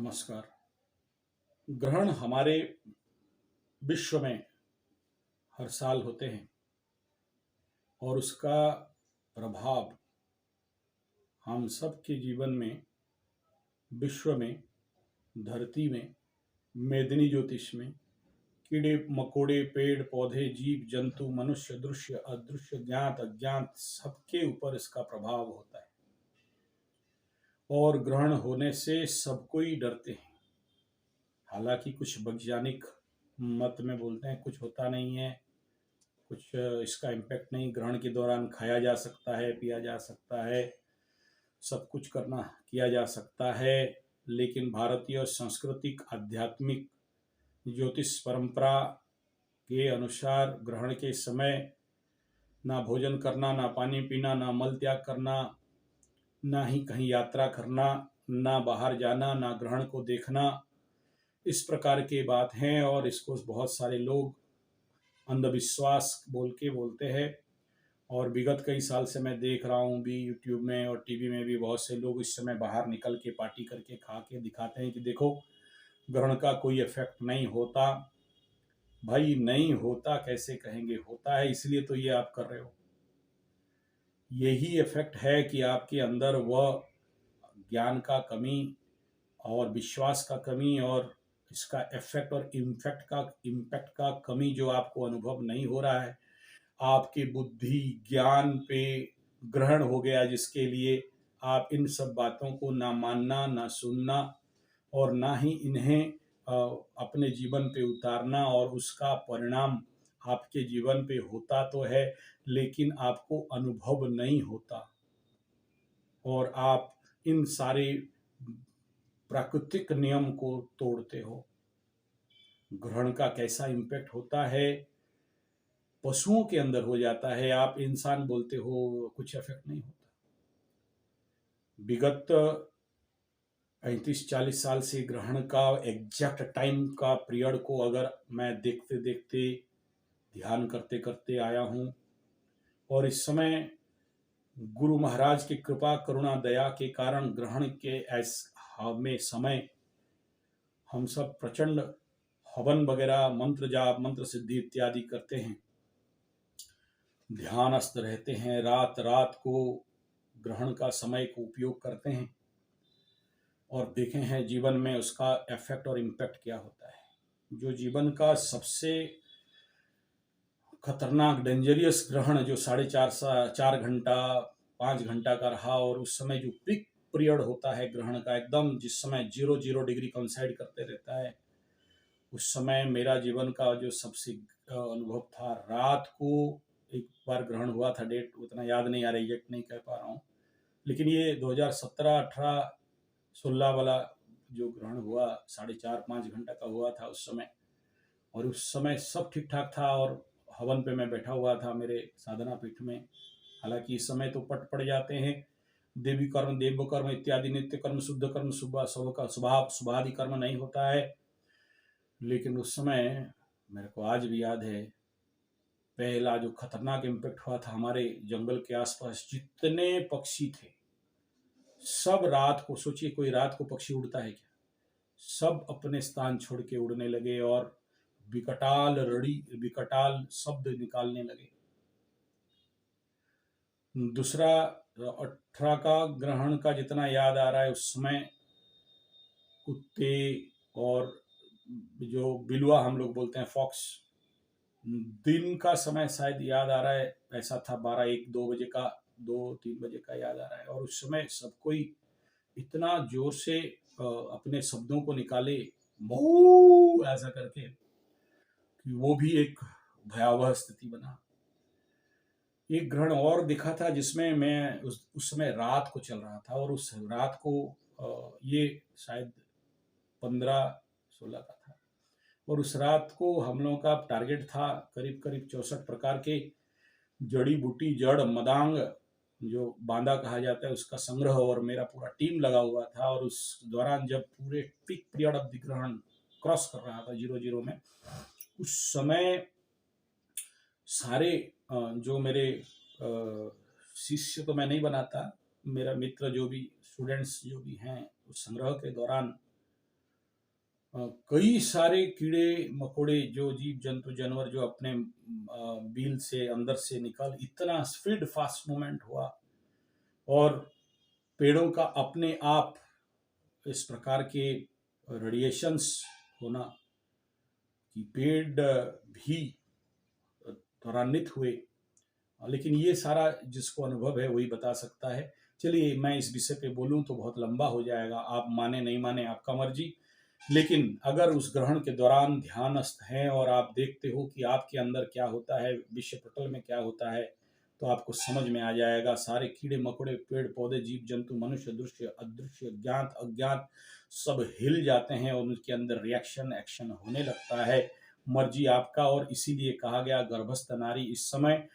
नमस्कार। ग्रहण हमारे विश्व में हर साल होते हैं और उसका प्रभाव हम सब के जीवन में, विश्व में, धरती में, मेदिनी ज्योतिष में, कीड़े मकोड़े, पेड़ पौधे, जीव जंतु, मनुष्य, दृश्य अदृश्य, ज्ञात अज्ञात, सबके ऊपर इसका प्रभाव होता है। और ग्रहण होने से सब कोई डरते हैं। हालांकि कुछ वैज्ञानिक मत में बोलते हैं कुछ होता नहीं है, कुछ इसका इम्पैक्ट नहीं, ग्रहण के दौरान खाया जा सकता है, पिया जा सकता है, सब कुछ करना किया जा सकता है। लेकिन भारतीय सांस्कृतिक आध्यात्मिक ज्योतिष परंपरा के अनुसार ग्रहण के समय ना भोजन करना, ना पानी पीना, ना मल त्याग करना, ना ही कहीं यात्रा करना, ना बाहर जाना, ना ग्रहण को देखना, इस प्रकार के बात हैं। और इसको बहुत सारे लोग अंधविश्वास बोलते हैं। और विगत कई साल से मैं देख रहा हूँ भी यूट्यूब में और टीवी में भी बहुत से लोग इस समय बाहर निकल के पार्टी करके खा के दिखाते हैं कि देखो ग्रहण का कोई इफेक्ट नहीं होता। भाई नहीं होता कैसे कहेंगे, होता है, इसलिए तो ये आप कर रहे हो। यही इफेक्ट है कि आपके अंदर वह ज्ञान का कमी और विश्वास का कमी और इसका इफेक्ट और इम्पैक्ट का कमी जो आपको अनुभव नहीं हो रहा है। आपकी बुद्धि ज्ञान पे ग्रहण हो गया, जिसके लिए आप इन सब बातों को ना मानना, ना सुनना और ना ही इन्हें अपने जीवन पे उतारना। और उसका परिणाम आपके जीवन पे होता तो है लेकिन आपको अनुभव नहीं होता और आप इन सारे प्राकृतिक नियम को तोड़ते हो। ग्रहण का कैसा इम्पैक्ट होता है, पशुओं के अंदर हो जाता है। आप इंसान बोलते हो कुछ इफेक्ट नहीं होता। विगत 35-40 साल से ग्रहण का एग्जैक्ट टाइम का पीरियड को अगर मैं देखते देखते ध्यान करते करते आया हूँ और इस समय गुरु महाराज की कृपा करुणा दया के कारण ग्रहण के में समय हम सब प्रचंड हवन वगैरह, मंत्र जाप, मंत्र सिद्धि इत्यादि करते हैं, ध्यानस्थ रहते हैं, रात रात को ग्रहण का समय को उपयोग करते हैं और देखे हैं जीवन में उसका इफेक्ट और इम्पैक्ट क्या होता है। जो जीवन का सबसे खतरनाक डेंजरियस ग्रहण जो 4.5 घंटा 5 घंटा का रहा और उस समय जो पीक पीरियड होता है ग्रहण का, एकदम जिस समय 0 डिग्री कंसाइड करते रहता है, उस समय मेरा जीवन का जो सबसे अनुभव था। रात को एक बार ग्रहण हुआ था, डेट उतना याद नहीं आ रहा, एग्जैक्ट नहीं कह पा रहा हूँ, लेकिन ये 2017, 18, 16 वाला जो ग्रहण हुआ 4.5-5 घंटा का हुआ था उस समय। और उस समय सब ठीक ठाक था और हवन पे मैं बैठा हुआ था मेरे साधना पीठ में। हालांकि इस समय तो पट पड़ जाते हैं, देवी कर्म, देव कर्म इत्यादि नित्य कर्म, शुद्ध कर्म, शुभादि कर्म नहीं होता है। लेकिन उस समय मेरे को आज भी याद है, पहला जो खतरनाक इम्पैक्ट हुआ था, हमारे जंगल के आसपास जितने पक्षी थे सब रात को, सोचिए कोई रात को पक्षी उड़ता है क्या, सब अपने स्थान छोड़ के उड़ने लगे और विकटाल शब्द निकालने लगे। दूसरा 18 का ग्रहण का जितना याद आ रहा है, उस समय कुत्ते और जो बिलवा हम लोग बोलते हैं फॉक्स, दिन का समय शायद याद आ रहा है, ऐसा था 12-1-2 बजे का, 2-3 बजे का याद आ रहा है। और उस समय सब कोई इतना जोर से अपने शब्दों को निकाले मऊ ऐसा करके कि वो भी एक भयावह स्थिति बना। एक ग्रहण और दिखा था जिसमें मैं उस समय रात को चल रहा था और उस रात को ये शायद 15-16 का था और उस रात को हम लोगों का टारगेट था करीब करीब 64 प्रकार के जड़ी बूटी, जड़, मदांग जो बांदा कहा जाता है उसका संग्रह, और मेरा पूरा टीम लगा हुआ था। और उस दौरान जब पूरे पीक पीरियड ऑफ द ग्रहण क्रॉस कर रहा था 0-0 में, उस समय सारे जो मेरे शिष्य तो मैं नहीं बनाता, मेरा मित्र जो भी स्टूडेंट्स जो भी हैं उस संग्रह के दौरान कई सारे कीड़े मकोड़े जो जीव जंतु जानवर जो अपने बिल से अंदर से निकल, इतना स्पीड फास्ट मूवमेंट हुआ। और पेड़ों का अपने आप इस प्रकार के रेडिएशंस होना कि पेड़ भी त्वरान्वित हुए। लेकिन ये सारा जिसको अनुभव है वही बता सकता है। चलिए, मैं इस विषय पे बोलूं तो बहुत लंबा हो जाएगा, आप माने नहीं माने आपका मर्जी। लेकिन अगर उस ग्रहण के दौरान ध्यानस्थ हैं और आप देखते हो कि आपके अंदर क्या होता है, विश्व पटल में क्या होता है, तो आपको समझ में आ जाएगा। सारे कीड़े मकोड़े, पेड़ पौधे, जीव जंतु, मनुष्य, दृश्य अदृश्य, ज्ञात अज्ञात, सब हिल जाते हैं और उनके अंदर रिएक्शन एक्शन होने लगता है। मर्जी आपका। और इसीलिए कहा गया, गर्भस्थ नारी इस समय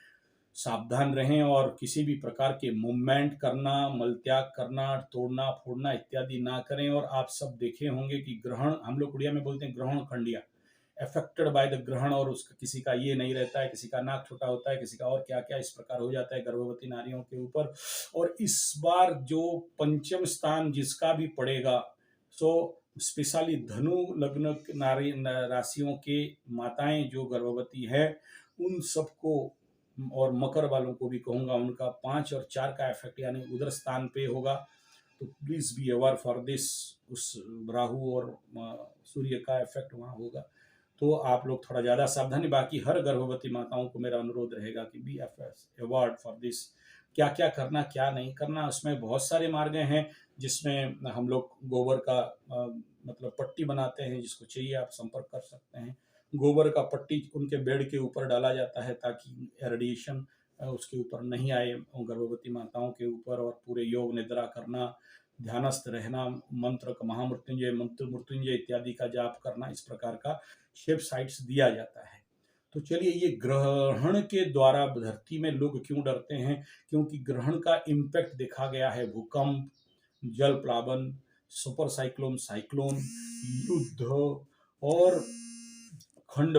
सावधान रहें और किसी भी प्रकार के मूवमेंट करना, मलत्याग करना, तोड़ना फोड़ना इत्यादि ना करें। और आप सब देखे होंगे कि ग्रहण, हम लोग उड़िया में बोलते हैं ग्रहण खंडिया, अफेक्टेड बाय द ग्रहण। और उसका किसी का ये नहीं रहता है, किसी का नाक छोटा होता है, किसी का और क्या क्या इस प्रकार हो जाता है गर्भवती नारियों के ऊपर। और इस बार जो पंचम स्थान जिसका भी पड़ेगा, सो स्पेशली धनु लग्न नारी राशियों के माताएं जो गर्भवती है, उन सबको और मकर वालों को भी कहूँगा, उनका 5 और 4 का इफेक्ट यानी उधर स्थान पे होगा। तो please be aware for this. उस राहु और सूर्य का इफेक्ट वहाँ होगा, तो आप लोग थोड़ा ज़्यादा सावधानी। बाकी हर गर्भवती माताओं को मेरा अनुरोध रहेगा कि बी अवेयर फॉर दिस। क्या क्या करना, क्या नहीं करना, उसमें बहुत सारे मार्ग हैं, जिसमें हम लोग गोबर का मतलब पट्टी बनाते हैं। जिसको चाहिए आप संपर्क कर सकते हैं। गोबर का पट्टी उनके बेड के ऊपर डाला जाता है ताकि रेडिएशन उसके ऊपर नहीं आए, गर्भवती माताओं के ऊपर। और पूरे योग निद्रा करना, ध्यानस्थ रहना, मंत्र का महामृत्युंजय मंत्र, मृत्युंजय इत्यादि का जाप करना, इस प्रकार का शेप साइट्स दिया जाता है। तो चलिए, ये ग्रहण के द्वारा धरती में लोग क्यों डरते हैं? क्योंकि ग्रहण का इम्पैक्ट देखा गया है, भूकंप, जल प्लावन, सुपर साइक्लोन, साइक्लोन, युद्ध और खंड